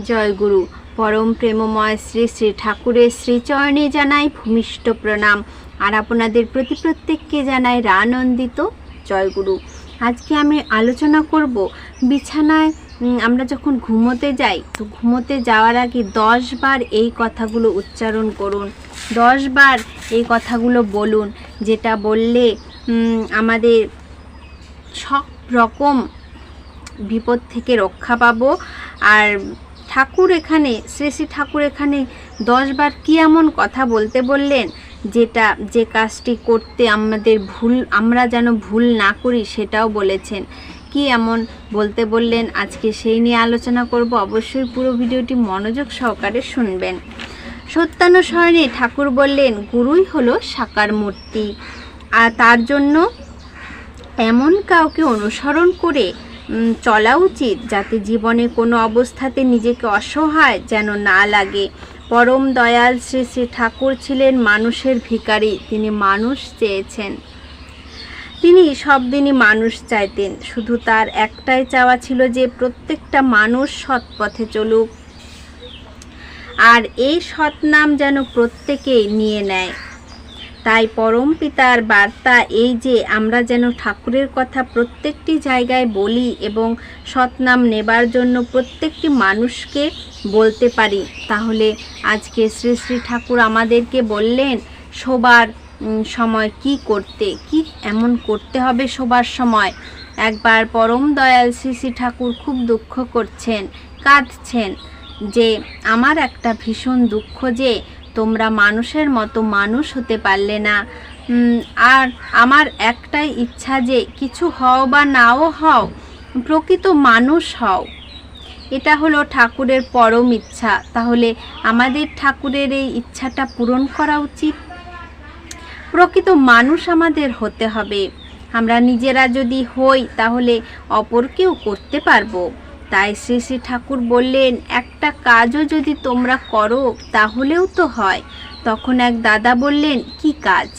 জয় গুরু। পরম প্রেমময় শ্রী শ্রী ঠাকুরের শ্রীচরণে জানাই ভূমিষ্ঠ প্রণাম, আর আপনাদের প্রতি প্রত্যেককে জানাই রানন্দিত জয় গুরু। আজকে আমি আলোচনা করব বিছানায় আমরা যখন ঘুমোতে যাই, তো ঘুমোতে যাওয়ার আগে 10 বার এই কথাগুলো উচ্চারণ করুন, 10 বার এই কথাগুলো বলুন, যেটা বললে আমাদের সব রকম বিপদ থেকে রক্ষা পাবো। আর ঠাকুর এখানে শ্রী শ্রী ঠাকুর এখানে 10 বার কি এমন কথা বলতে বললেন, যে কাজটি করতে আমরা যেন ভুল না করি, সেটাও বলেছেন। কি এমন বলতে বললেন আজকে সেই নিয়ে আলোচনা করব। অবশ্যই পুরো ভিডিওটি মনোযোগ সহকারে শুনবেন। সত্যানুসরণে ঠাকুর বললেন গুরুই হলো সাকার মূর্তি, আর তার জন্য এমন কাউকে অনুসরণ করে চলা উচিত যাতে জীবনে কোনো অবস্থাতে নিজেকে অসহায় যেন না লাগে। পরম দয়াল শ্রী শ্রী ঠাকুর ছিলেন মানুষের ভিখারি। তিনি মানুষ চেয়েছেন, তিনি সব দিনই মানুষ চাইতেন। শুধু তার একটাই চাওয়া ছিল যে প্রত্যেকটা মানুষ সৎ পথে চলুক, আর এই সৎ নাম যেন প্রত্যেকেই নিয়ে নেয়। তাই পরম পিতার বার্তা এই যে আমরা যেন ঠাকুরের কথা প্রত্যেকটি জায়গায় বলি এবং সৎনাম নেবার জন্য প্রত্যেকটি মানুষকে বলতে পারি। তাহলে আজকে শ্রী শ্রী ঠাকুর আমাদেরকে বললেন শোবার সময় কি এমন করতে হবে শোবার সময়। একবার পরম দয়াল শ্রী শ্রী ঠাকুর খুব দুঃখ করছেন, কাঁদছেন যে আমার একটা ভীষণ দুঃখ যে তোমরা মানুষের মতো মানুষ হতে পারলে না, আর আমার একটাই ইচ্ছা যে কিছু হও বা নাও হও, প্রকৃত মানুষ হও। এটা হলো ঠাকুরের পরম ইচ্ছা। তাহলে আমাদের ঠাকুরের এই ইচ্ছাটা পূরণ করা উচিত। প্রকৃত মানুষ আমাদের হতে হবে। আমরা নিজেরা যদি হই তাহলে অপরকেও করতে পারবো। তাই শ্রী শ্রী ঠাকুর বললেন একটা কাজও যদি তোমরা করো তাহলেও তো হয়। তখন এক দাদা বললেন কি কাজ?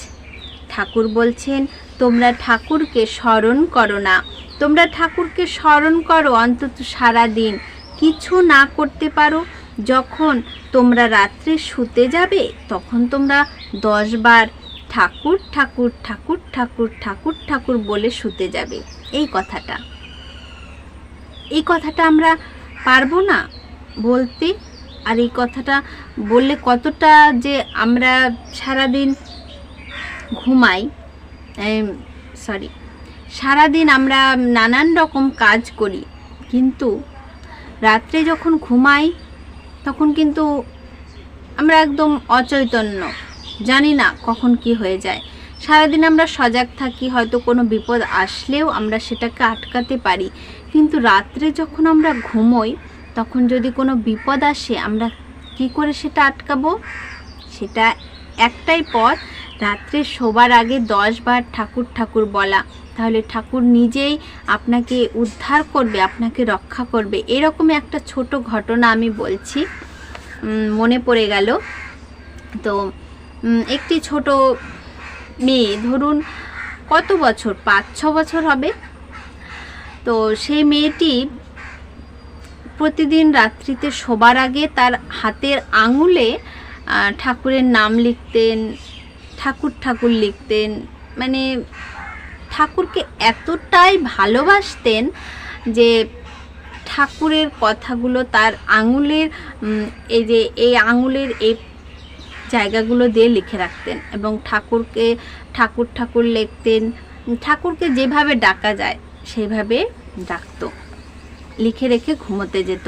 ঠাকুর বলছেন তোমরা ঠাকুরকে স্মরণ করো না, তোমরা ঠাকুরকে স্মরণ করো অন্তত সারা দিন। কিছু না করতে পারো, যখন তোমরা রাত্রে শুতে যাবে তখন তোমরা 10 বার ঠাকুর ঠাকুর ঠাকুর ঠাকুর ঠাকুর ঠাকুর বলে শুতে যাবে। এই কথাটা আমরা পারবো না বলতে। আর এই কথাটা বললে কতটা যে আমরা সারাদিন ঘুমাই, সারাদিন আমরা নানান রকম কাজ করি, কিন্তু রাত্রে যখন ঘুমাই তখন কিন্তু আমরা একদম অচৈতন্য, জানি না কখন কি হয়ে যায়। সারাদিন আমরা সজাগ থাকি, হয়তো কোনো বিপদ আসলেও আমরা সেটাকে আটকাতে পারি, কিন্তু রাত্রে যখন আমরা ঘুমোই তখন যদি কোনো বিপদ আসে আমরা কি করে সেটা আটকাবো? সেটা একটাই পথ, রাত্রে শোবার আগে 10 বার ঠাকুর ঠাকুর বলা। তাহলে ঠাকুর নিজেই আপনাকে উদ্ধার করবে, আপনাকে রক্ষা করবে। এরকমই একটা ছোট ঘটনা আমি বলছি, মনে পড়ে গেল। তো একটি ছোট মেয়ে, ধরুন কত বছর, 5-6 বছর হবে। তো সেই মেয়েটি প্রতিদিন রাত্রিতে শোবার আগে তার হাতের আঙুলে ঠাকুরের নাম লিখতেন, ঠাকুর ঠাকুর লিখতেন। মানে ঠাকুরকে এতটাই ভালোবাসতেন যে ঠাকুরের কথাগুলো তার আঙুলের এই আঙুলের এই জায়গাগুলো দিয়ে লিখে রাখতেন এবং ঠাকুরকে ঠাকুর ঠাকুর লিখতেন। ঠাকুরকে যেভাবে ডাকা যায় সেইভাবে ডাকতো, লিখে রেখে ঘুমোতে যেত।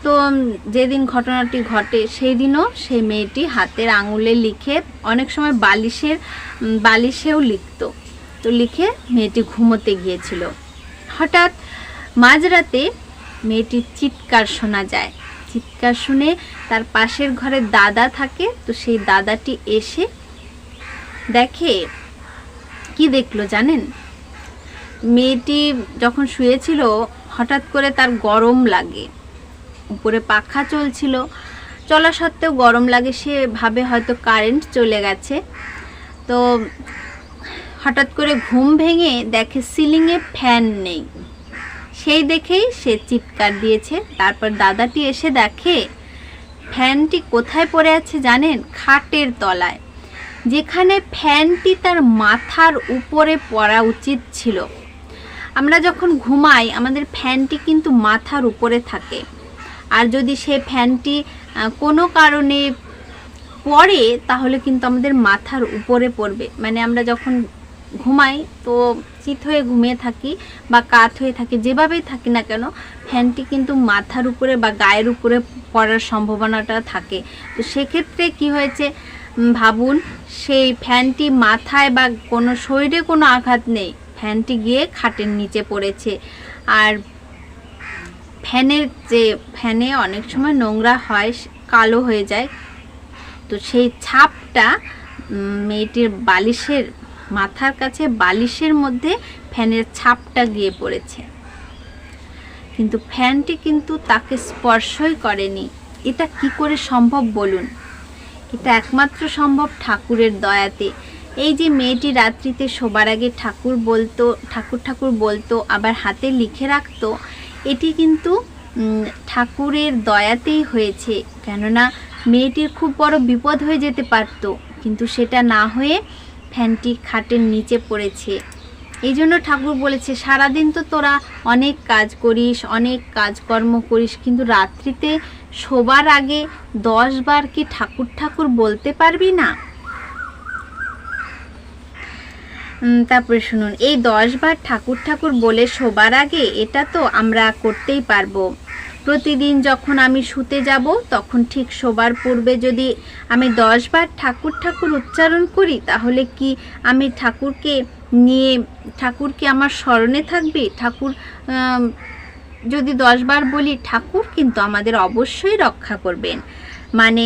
তো যেদিন ঘটনাটি ঘটে সেই দিনও সেই মেয়েটি হাতের আঙুলে লিখে, অনেক সময় বালিশেও লিখতো। তো লিখে মেয়েটি ঘুমোতে গিয়েছিল। হঠাৎ মাঝরাতে মেয়েটির চিৎকার শোনা যায়। চিৎকার শুনে তার পাশের ঘরে দাদা থাকে, তো সেই দাদাটি এসে দেখে, কি দেখলো জানেন? মেয়েটি যখন শুয়েছিল হঠাৎ করে তার গরম লাগে, উপরে পাখা চলছিল, চলা সত্ত্বেও গরম লাগে। সে ভাবে হয়তো কারেন্ট চলে গেছে। তো হঠাৎ করে ঘুম ভেঙে দেখে সিলিংয়ে ফ্যান নেই। সেই দেখেই সে চিৎকার দিয়েছে। তারপর দাদাটি এসে দেখে ফ্যানটি কোথায় পড়ে আছে জানেন? খাটের তলায়, যেখানে ফ্যানটি তার মাথার উপরে পড়া উচিত ছিল। আমরা যখন ঘুমাই আমাদের ফ্যানটি কিন্তু মাথার উপরে থাকে, আর যদি সে ফ্যানটি কোনো কারণে পড়ে তাহলে কিন্তু আমাদের মাথার উপরে পড়বে। মানে আমরা যখন ঘুমাই তো চিত হয়ে ঘুমিয়ে থাকি বা কাত হয়ে থাকি, যেভাবেই থাকি না কেন, ফ্যানটি কিন্তু মাথার উপরে বা গায়ের উপরে পড়ার সম্ভাবনাটা থাকে। তো সেক্ষেত্রে কি হয়েছে ভাবুন, সেই ফ্যানটি মাথায় বা কোনো শরীরে কোনো আঘাত নেই, ফ্যানটি গিয়ে খাটের নিচে পড়েছে। আর ফ্যানে অনেক সময় নোংরা হয়, কালো হয়ে যায়, তো সেই ছাপটা মেয়েটির বালিশের মাথার কাছে বালিশের মধ্যে ফ্যানের ছাপটা গিয়ে পড়েছে, কিন্তু ফ্যানটি কিন্তু তাকে স্পর্শই করেনি। এটা কি করে সম্ভব বলুন? এটা একমাত্র সম্ভব ঠাকুরের দয়াতে। এই যে মেয়েটি রাত্রিতে শোবার আগে ঠাকুর বলতো, ঠাকুর বলতো, আবার হাতে লিখে রাখতো, এটি কিন্তু ঠাকুরের দয়াতেই হয়েছে। কেননা মেয়েটির খুব বড় বিপদ হয়ে যেতে পারত, কিন্তু সেটা না হয়ে ফ্যানটি খাটের নিচে পড়েছে। এই জন্য ঠাকুর বলেছে, সারাদিন তো তোরা অনেক কাজ করিস, অনেক কাজকর্ম করিস, কিন্তু রাত্রিতে শোবার আগে 10 বার কি ঠাকুর বলতে পারবি না? তারপরে শুনুন, এই 10 বার ঠাকুর বলে শোবার আগে এটা তো আমরা করতেই পারবো। প্রতিদিন যখন আমি শুতে যাব তখন ঠিক শোবার পূর্বে যদি আমি 10 বার ঠাকুর উচ্চারণ করি, তাহলে কি আমি ঠাকুর কি আমার স্মরণে থাকবে? ঠাকুর যদি 10 বার বলি, ঠাকুর কিন্তু আমাদের অবশ্যই রক্ষা করবেন। মানে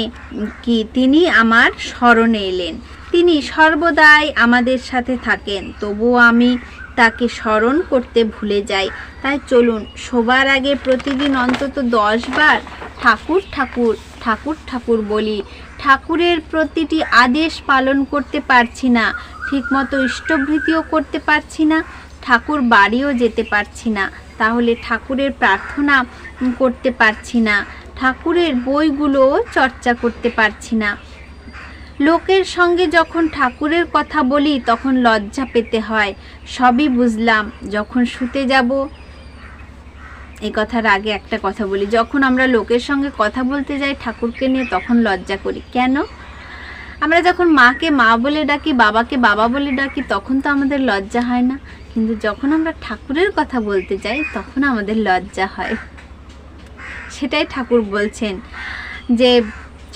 কি, তিনি আমার স্মরণে এলেন, তিনি সর্বদাই আমাদের সাথে থাকেন, তবুও আমি তাকে স্মরণ করতে ভুলে যাই। তাই চলুন শোবার আগে প্রতিদিন অন্তত 10 বার ঠাকুর বলি। ঠাকুরের প্রতিটি আদেশ পালন করতে পারছি না, ঠিকমতো ইষ্টভৃতিও করতে পারছি না, ঠাকুর বাড়িও যেতে পারছি না, তাহলে ঠাকুরের প্রার্থনা করতে পারছি না, ঠাকুরের বইগুলোও চর্চা করতে পারছি না। লোকের সঙ্গে যখন ঠাকুরের কথা বলি তখন লজ্জা পেতে হয়। সবই বুঝলাম, যখন শুতে যাব, এই কথার আগে একটা কথা বলি, যখন আমরা লোকের সঙ্গে কথা বলতে যাই ঠাকুরকে নিয়ে তখন লজ্জা করি। কেন? আমরা যখন মাকে মা বলে ডাকি, বাবাকে বাবা বলে ডাকি, তখন তো আমাদের লজ্জা হয় না, কিন্তু যখন আমরা ঠাকুরের কথা বলতে যাই তখন আমাদের লজ্জা হয়। সেটাই ঠাকুর বলছেন যে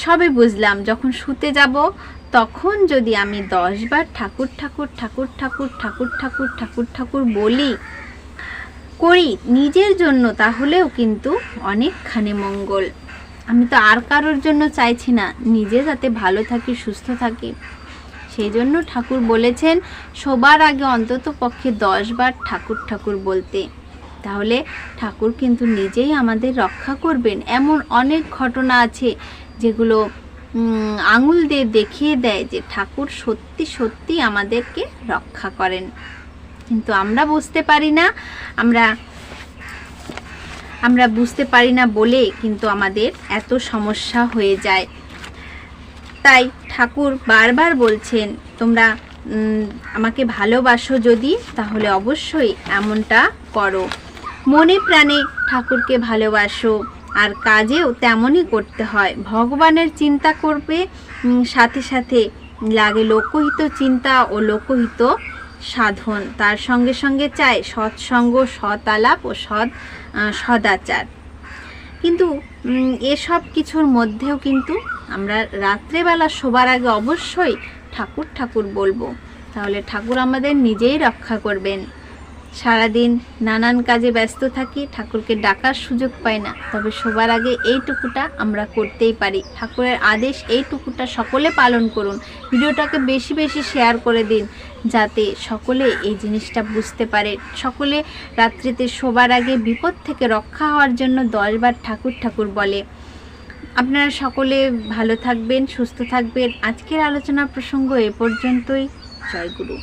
সবই বুঝলাম, যখন শুতে যাব তখন যদি আমি 10 বার ঠাকুর করি নিজের জন্য, তাহলেও কিন্তু অনেকখানি মঙ্গল। আমি তো আর কারোর জন্য চাইছি না, নিজে যাতে ভালো থাকি, সুস্থ থাকি। সেই জন্য ঠাকুর বলেছেন শোবার আগে অন্তত পক্ষে 10 বার ঠাকুর বলতে, তাহলে ঠাকুর কিন্তু নিজেই আমাদের রক্ষা করবেন। এমন অনেক ঘটনা আছে যেগুলো আঙুল দিয়ে দেখিয়ে দেয় যে ঠাকুর সত্যি আমাদেরকে রক্ষা করেন, কিন্তু আমরা বুঝতে পারি না। আমরা বুঝতে পারি না বলে কিন্তু আমাদের এত সমস্যা হয়ে যায়। তাই ঠাকুর বারবার বলছেন, তোমরা আমাকে ভালোবাসো যদি, তাহলে অবশ্যই এমনটা করো। মনে প্রাণে ঠাকুরকে ভালোবাসো, আর কাজেও তেমনই করতে হয়। ভগবানের চিন্তা করবে, সাথে সাথে লাগে লোকহিত চিন্তা ও লোকহিত সাধন। তার সঙ্গে সঙ্গে চাই সৎসঙ্গ, সৎ আলাপ ও সদাচার। কিন্তু এসব কিছুর মধ্যেও কিন্তু আমরা রাত্রেবেলা শোবার আগে অবশ্যই ঠাকুর বলবো, তাহলে ঠাকুর আমাদের নিজেই রক্ষা করবেন। সারাদিন নানান কাজে ব্যস্ত থাকি, ঠাকুরকে ডাকার সুযোগ পাই না, তবে শোবার আগে এইটুকুটা আমরা করতেই পারি। ঠাকুরের আদেশ এইটুকুটা সকলে পালন করুন। ভিডিওটাকে বেশি শেয়ার করে দিন, যাতে সকলে এই জিনিসটা বুঝতে পারে। সকলে রাত্রিতে শোবার আগে বিপদ থেকে রক্ষা হওয়ার জন্য 10 বার ঠাকুর বলে। আপনারা সকলে ভালো থাকবেন, সুস্থ থাকবেন। আজকের আলোচনার প্রসঙ্গ এ পর্যন্তই। জয় গুরু।